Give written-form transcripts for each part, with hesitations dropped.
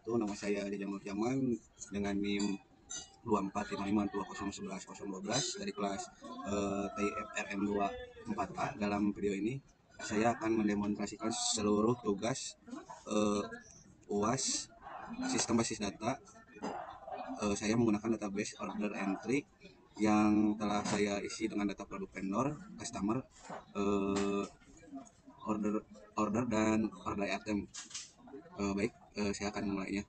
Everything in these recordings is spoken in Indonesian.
wabarakatuh. Nama saya Jamul Jaman dengan NIM 245520110012 dari kelas TIFRM 24A. Dalam video ini saya akan mendemonstrasikan seluruh tugas UAS sistem basis data. Saya menggunakan database order entry yang telah saya isi dengan data produk vendor, customer, order dan order item. Baik, saya akan mulainya.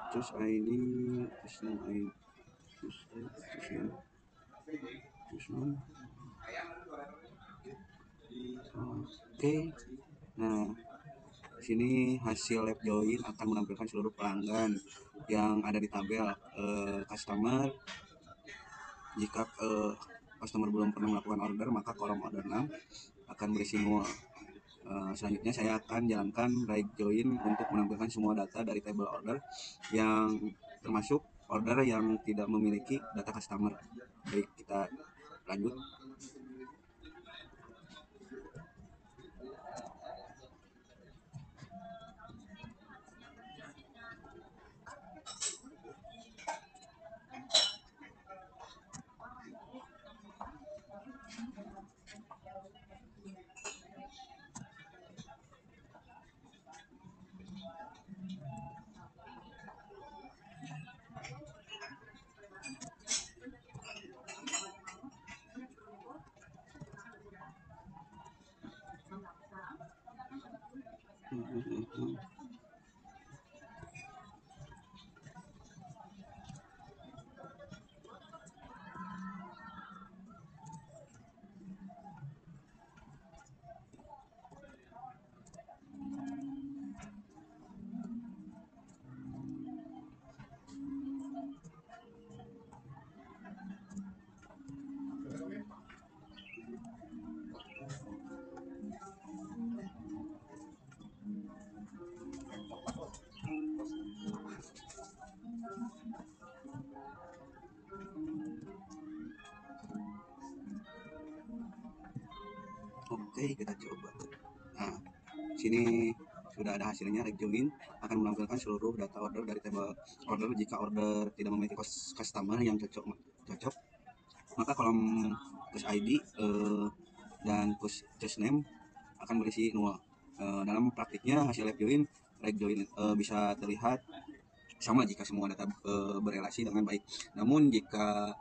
Terus ID, Oke. Nah, sini hasil lab join akan menampilkan seluruh pelanggan yang ada di tabel customer. Jika customer belum pernah melakukan order, maka kolom order 6 akan berisi null. Selanjutnya saya akan jalankan right join untuk menampilkan semua data dari table order yang termasuk order yang tidak memiliki data customer. Baik, kita lanjut. Oke, kita coba. Nah, sini sudah ada hasilnya. Right join akan menampilkan seluruh data order dari table order. Jika order tidak memiliki customer yang cocok, maka kolom push ID dan push name akan berisi null. Dalam praktiknya hasil lab join, right join bisa terlihat sama jika semua data berelasi dengan baik. Namun jika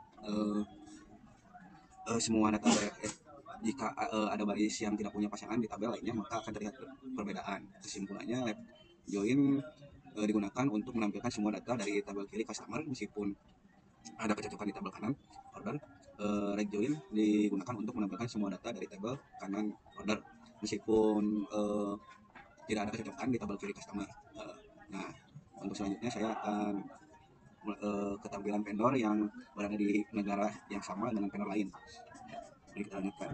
semua data jika ada baris yang tidak punya pasangan di tabel lainnya, maka akan terlihat perbedaan. Kesimpulannya, lab join digunakan untuk menampilkan semua data dari tabel kiri customer meskipun ada kecocokan di tabel kanan order. Right join digunakan untuk menampilkan semua data dari tabel kanan order meskipun tidak ada kecocokan di tabel kiri customer. Nah, untuk selanjutnya saya akan ketampilan vendor yang berada di negara yang sama dengan vendor lain. Mari kita lanjutkan.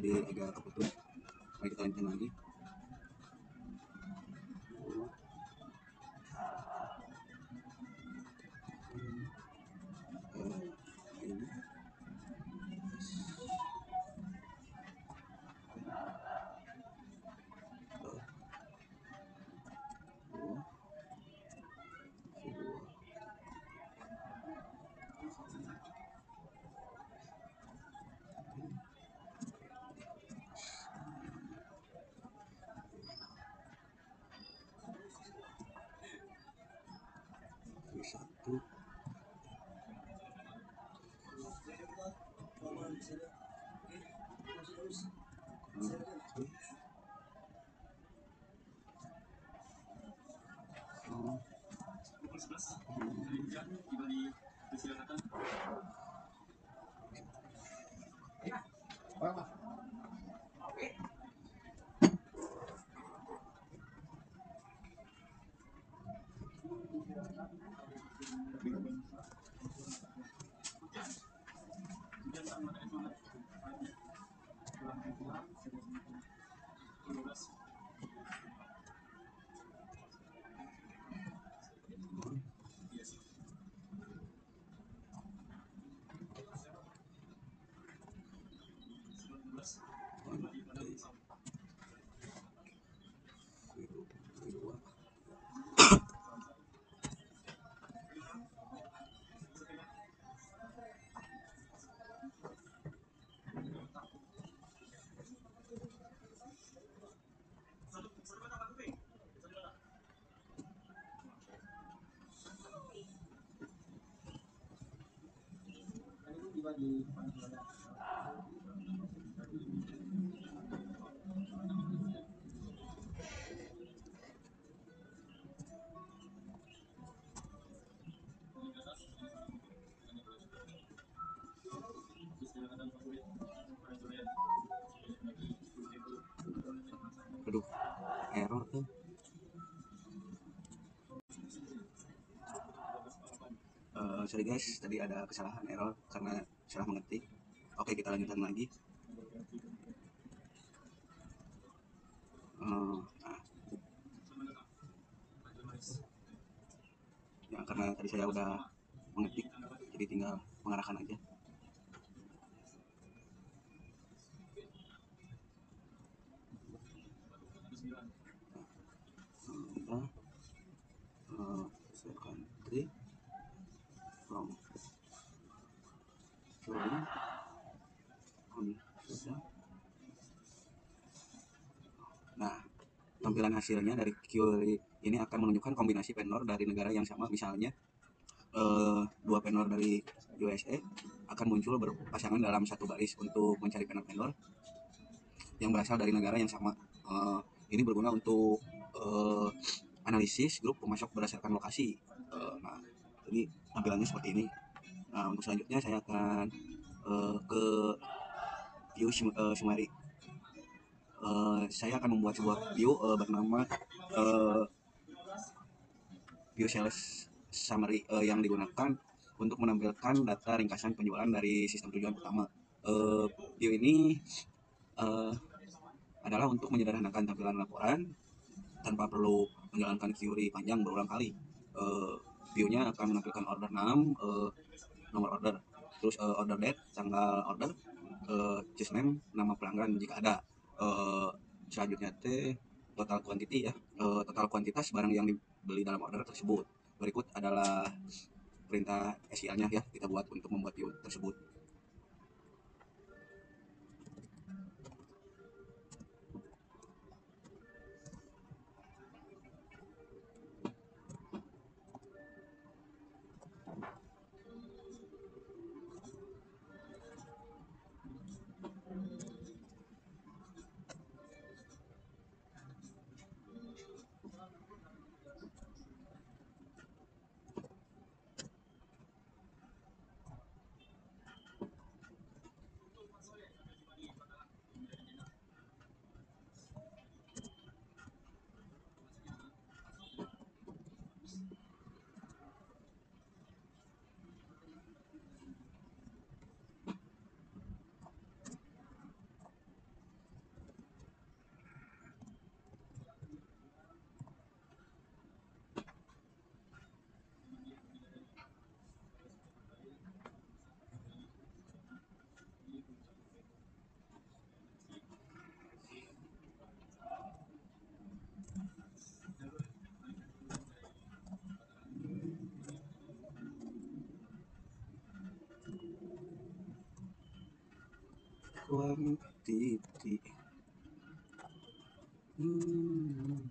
jadi agak keputus. Mari kita lanjutkan lagi. Satu. Aduh, error tuh. Sorry guys, tadi ada kesalahan error karena salah mengetik. Oke, kita lanjutkan lagi. Nah, ya karena tadi saya udah mengetik, jadi tinggal mengarahkan aja. Country from Florida. Nah, tampilan hasilnya dari QI ini akan menunjukkan kombinasi vendor dari negara yang sama. Misalnya dua vendor dari USA akan muncul berpasangan dalam satu baris untuk mencari vendor yang berasal dari negara yang sama. Ini berguna untuk analisis grup pemasok berdasarkan lokasi. Nah, jadi tampilannya seperti ini. Nah, untuk selanjutnya saya akan ke view summary. Saya akan membuat sebuah view bernama view sales summary yang digunakan untuk menampilkan data ringkasan penjualan dari sistem tujuan pertama. View ini adalah untuk menyederhanakan tampilan laporan tanpa perlu menjalankan query panjang berulang kali. View-nya akan menampilkan order name, nomor order, terus order date, tanggal order, case name, nama pelanggan jika ada. Selanjutnya total quantity ya, total kuantitas barang yang dibeli dalam order tersebut. Berikut adalah perintah SQL-nya ya, kita buat untuk membuat view tersebut. quantity. Hmm.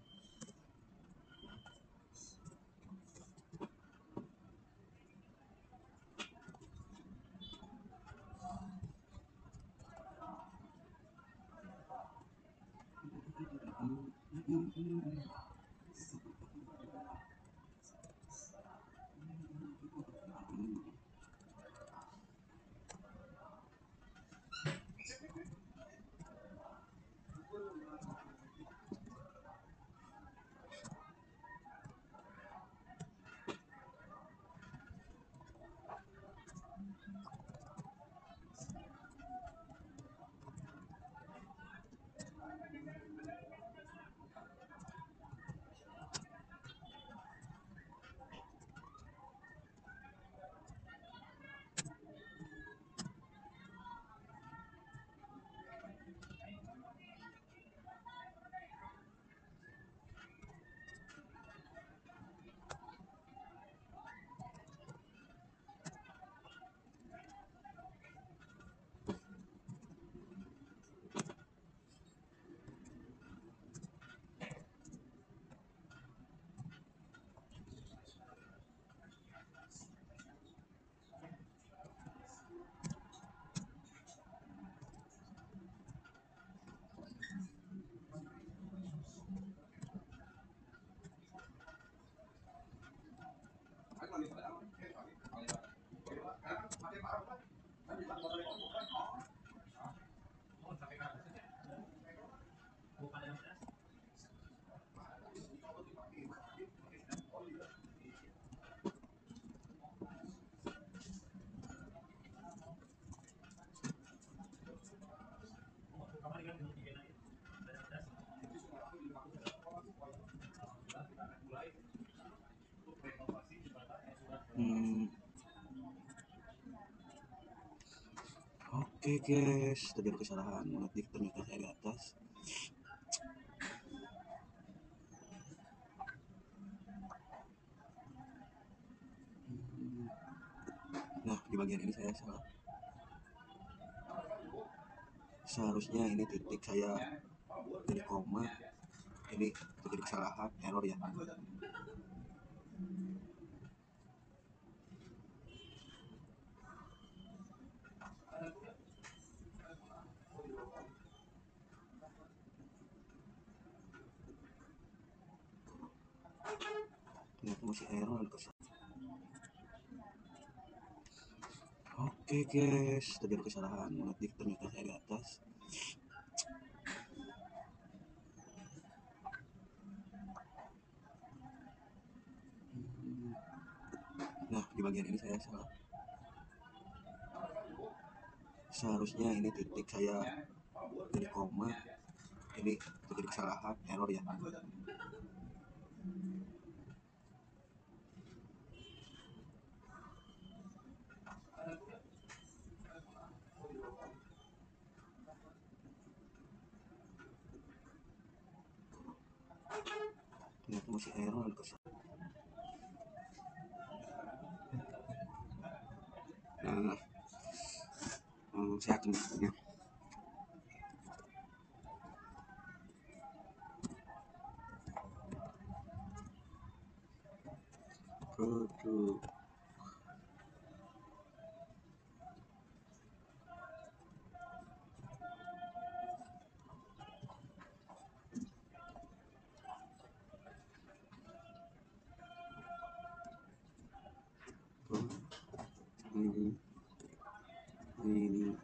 Hmm. Oke guys, tadi ada kesalahan mengetik ternyata saya di atas. Hmm. Nah, di bagian ini saya salah. Seharusnya ini titik saya jadi koma. Ini terjadi kesalahan, error ya. Ternyata masih error ada kesalahan. Oke guys, tadi ada kesalahan mengetik ternyata saya di atas. Hmm. Nah, di bagian ini saya salah. Seharusnya ini titik saya jadi koma. Ini terjadi kesalahan, error ya. Ternyata masih error ada kesalahan. Nah, saya akan bertanya. Produk. Ini, ini,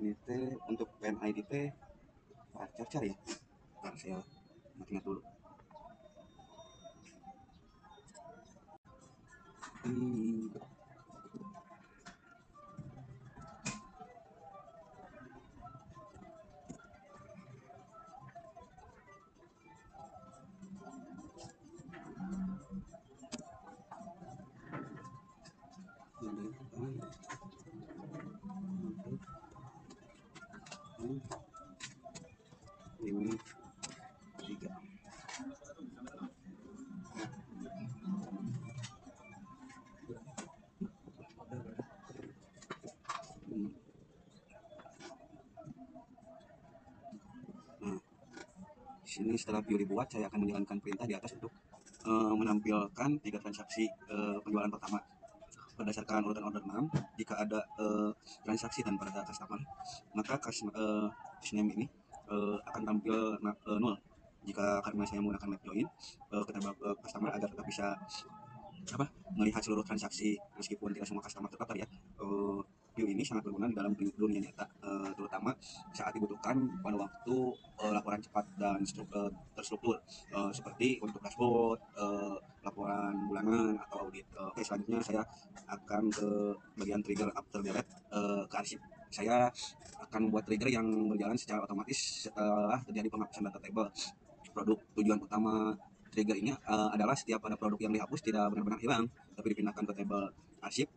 ini teh untuk PNID teh cacar ya. Ntar saya ingat dulu. Hmm. ini 3. Nah, sini setelah view dibuat, saya akan menjalankan perintah di atas untuk menampilkan 3 transaksi penjualan pertama berdasarkan urutan order 6. Jika ada transaksi tanpa data customer, maka cash name ini akan tampil 0. Jika karena saya menggunakan map join ke table customer agar tetap bisa melihat seluruh transaksi meskipun tidak semua customer tetap terlihat. View ini sangat berguna di dalam dunia nyata, terutama saat dibutuhkan pada waktu laporan cepat dan terstruktur, seperti untuk dashboard, laporan bulanan atau audit. Oke, selanjutnya saya akan ke bagian trigger after delete ke arsip. Saya akan membuat trigger yang berjalan secara otomatis setelah terjadi penghapusan data table produk. Tujuan utama trigger ini adalah setiap ada produk yang dihapus tidak benar-benar hilang, tapi dipindahkan ke table arsip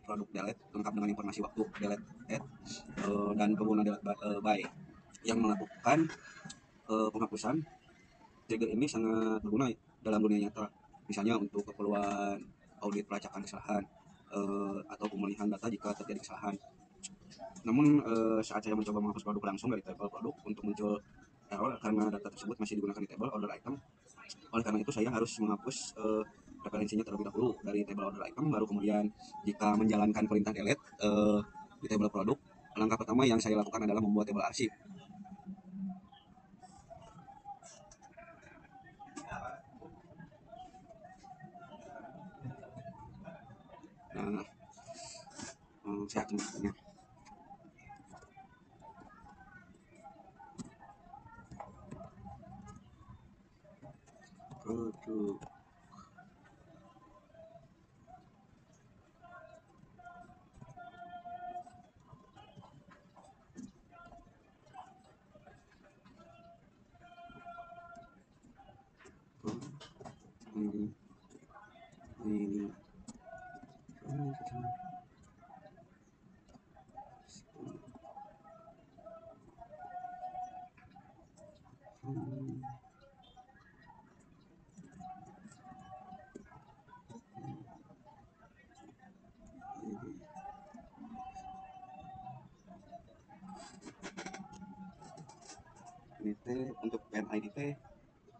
produk delete lengkap dengan informasi waktu delete add dan pengguna delete by. Yang melakukan penghapusan trigger ini sangat berguna dalam dunia nyata, misalnya untuk keperluan audit pelacakan kesalahan atau pemulihan data jika terjadi kesalahan. Namun saat saya mencoba menghapus produk langsung dari table produk, untuk muncul error karena data tersebut masih digunakan di table order item. Oleh karena itu saya harus menghapus referensinya terlebih dahulu dari table order item, baru kemudian jika menjalankan perintah delete di table produk, langkah pertama yang saya lakukan adalah membuat table arsip. Nah, saya akan melakukannya. Produk ini teh untuk PNID teh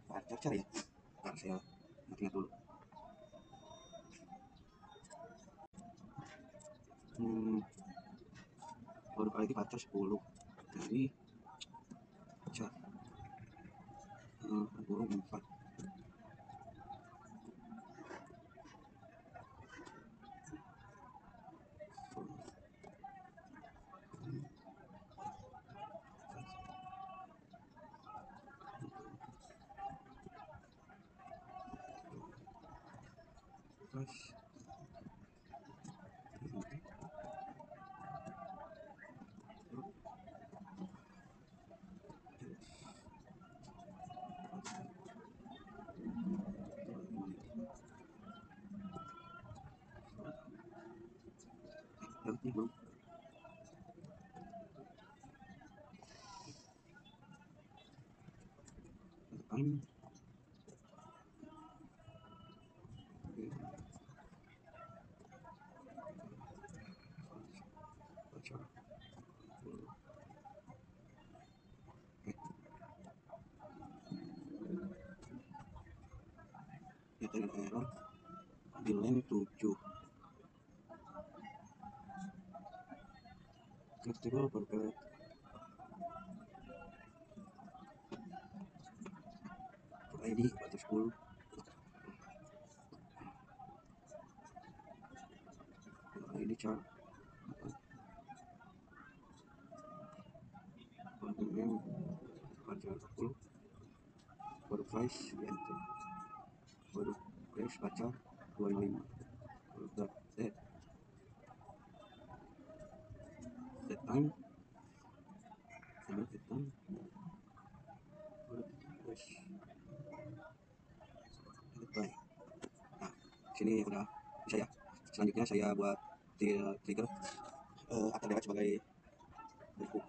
pacar ya. Ntar saya ingat dulu. Baru kali ini pacar 10. Nah, ini pacar burung 4. Terus ini belum. Depan pacar. Kita ada error di line 7. Festival bergerak ID 410. ID chart konten 440. Baru price enter. Baru price baca 25. Baru that time baru time baru price baik. Nah, sini udah bisa ya. Selanjutnya saya buat trigger atau lewat sebagai berikut.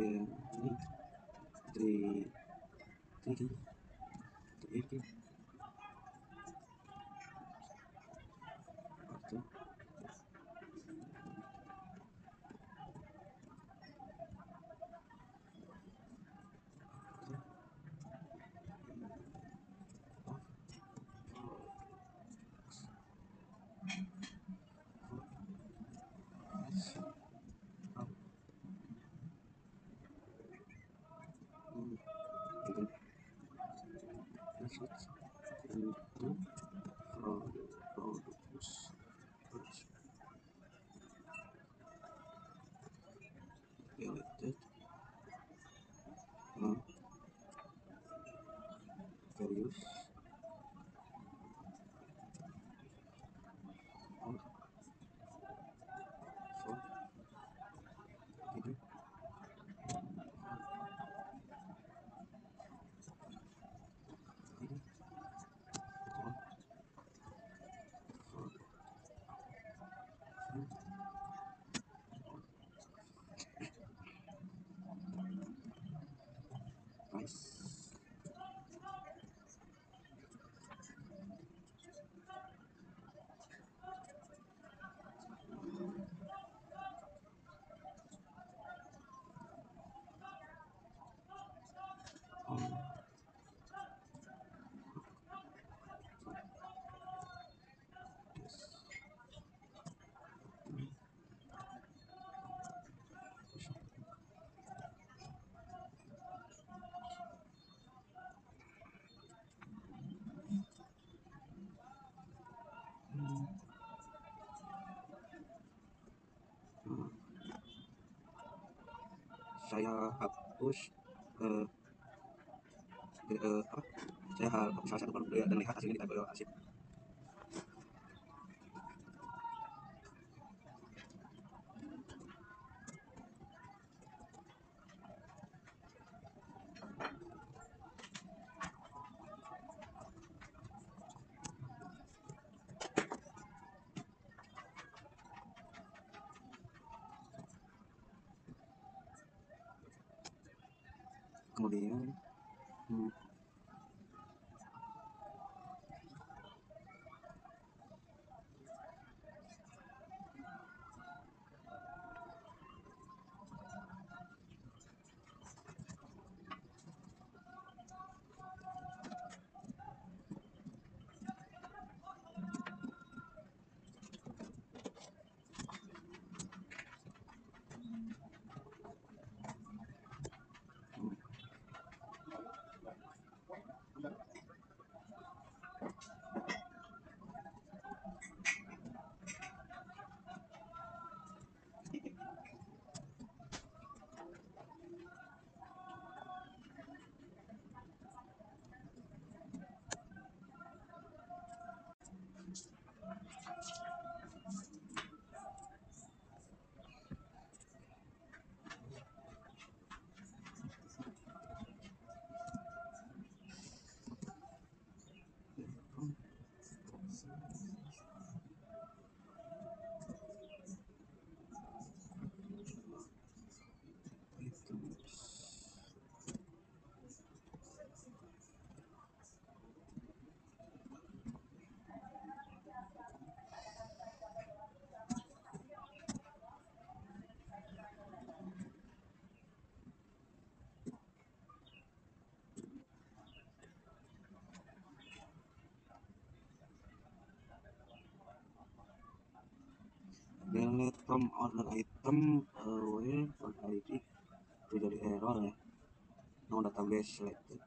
three, three, three, three, after, into products, related, values, or for, price. Saya hapus eh, apa? Saya hapus salah satu produk dan lihat hasilnya di tabel arsip. Kemudian delete from order item where order ID itu jadi error ya, no database selected.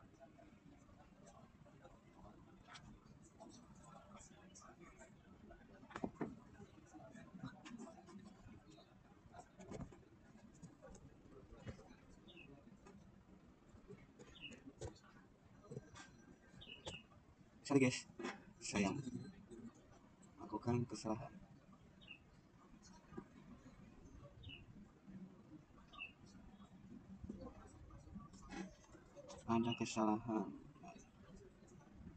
Sorry guys, saya lakukan kesalahan. Ada kesalahan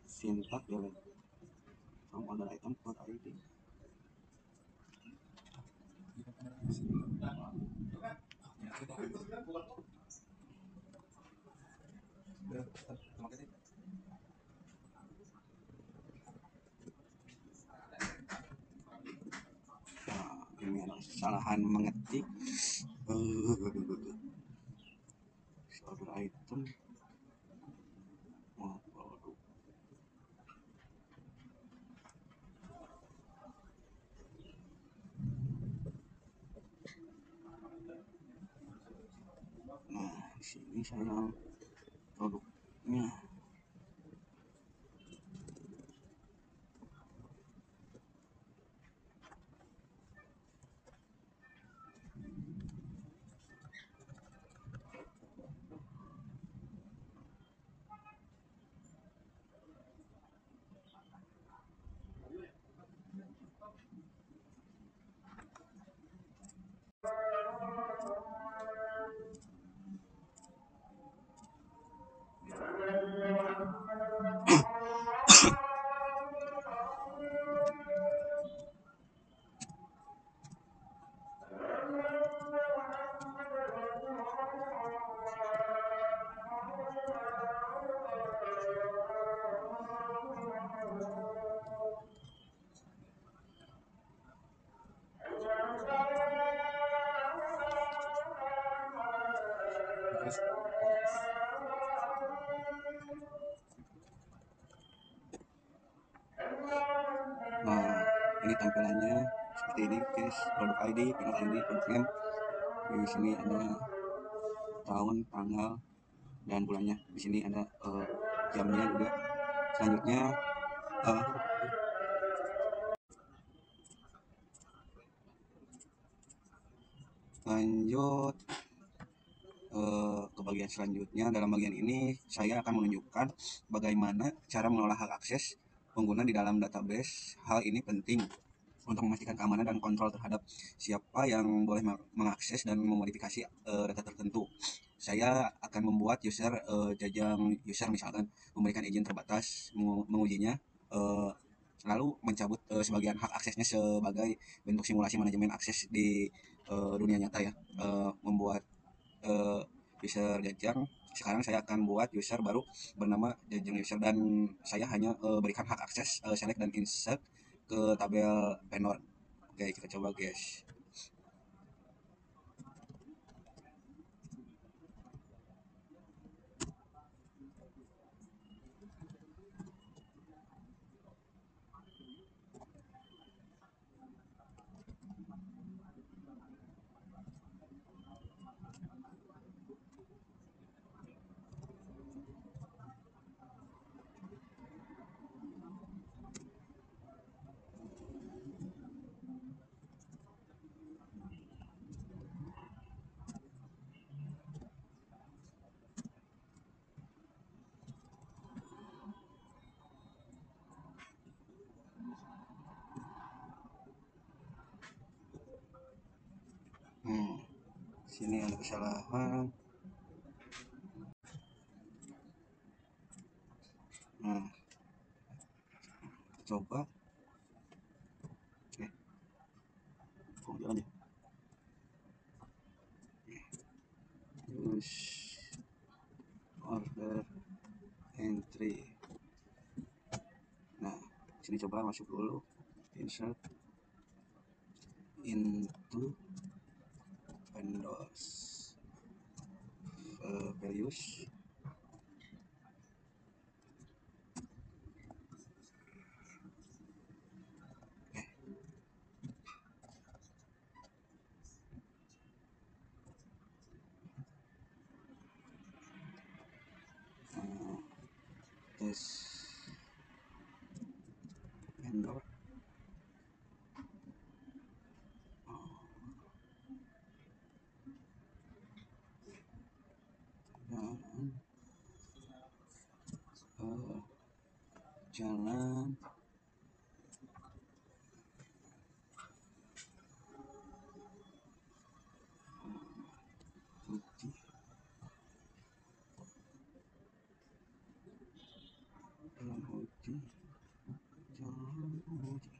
sintak delete from order item code ID. Nah, ini adalah kesalahan mengetik order item produk. Nah, di sini saya produknya. Nah, ini tampilannya seperti ini guys, produk ID, produk ID, produk name. Di sini ada tahun, tanggal, dan bulannya. Di sini ada jamnya juga. Selanjutnya uh, lanjut ke bagian selanjutnya. Dalam bagian ini saya akan menunjukkan bagaimana cara mengelola hak akses pengguna di dalam database. Hal ini penting untuk memastikan keamanan dan kontrol terhadap siapa yang boleh mengakses dan memodifikasi data tertentu. Saya akan membuat user jajang user, misalkan memberikan izin terbatas, mengujinya, lalu mencabut sebagian hak aksesnya sebagai bentuk simulasi manajemen akses di dunia nyata ya. Membuat user jajang. Sekarang saya akan buat user baru bernama jajang user, dan saya hanya berikan hak akses select dan insert ke tabel vendor. Oke, kita coba guys. Sini ada kesalahan. Nah, coba. Kok jalan ya? Terus order entry. Nah, sini coba masuk dulu. Insert into vendors values. Tes vendor. Dan jalan putih, jalan putih, jalan putih.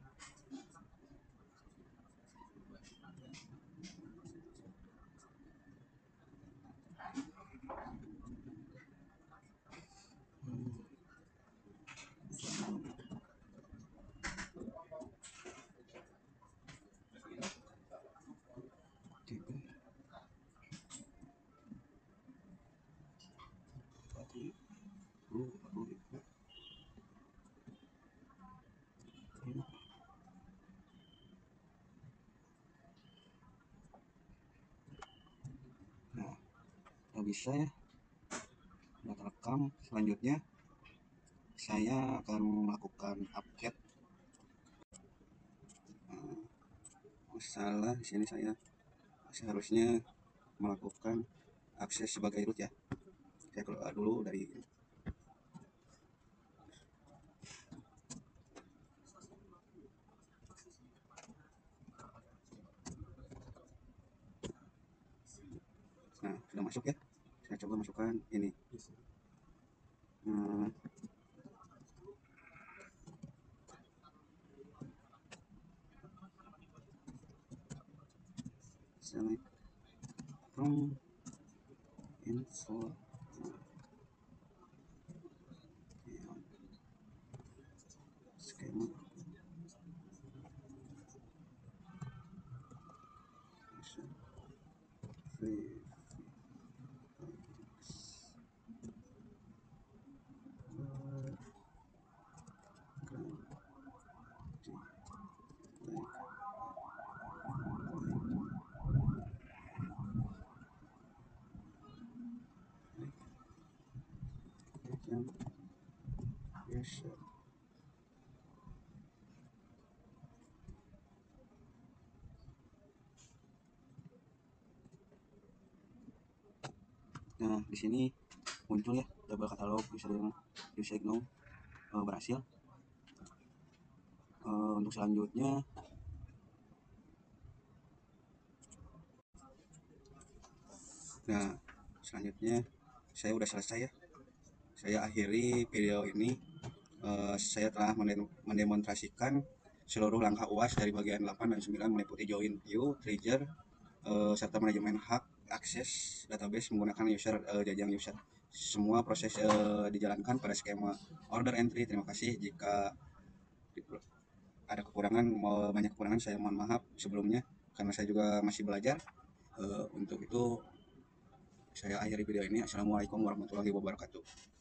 bisa ya, udah terekam. Selanjutnya saya akan melakukan update. Salah di sini, saya seharusnya melakukan akses sebagai root ya. Saya keluar dulu dari nah, sudah masuk ya. Saya coba masukkan ini. Hmm, select from info schema free user. Nah, di sini muncul ya double katalog user gnome berhasil. Untuk selanjutnya saya udah selesai ya. Saya akhiri video ini. Saya telah mendemonstrasikan seluruh langkah UAS dari bagian 8 dan 9 meliputi join view, trigger, serta manajemen hak akses database menggunakan jajang user. Semua proses dijalankan pada skema order entry. Terima kasih. Jika ada kekurangan, banyak kekurangan, saya mohon maaf sebelumnya karena saya juga masih belajar. Untuk itu saya akhiri video ini. Assalamualaikum warahmatullahi wabarakatuh.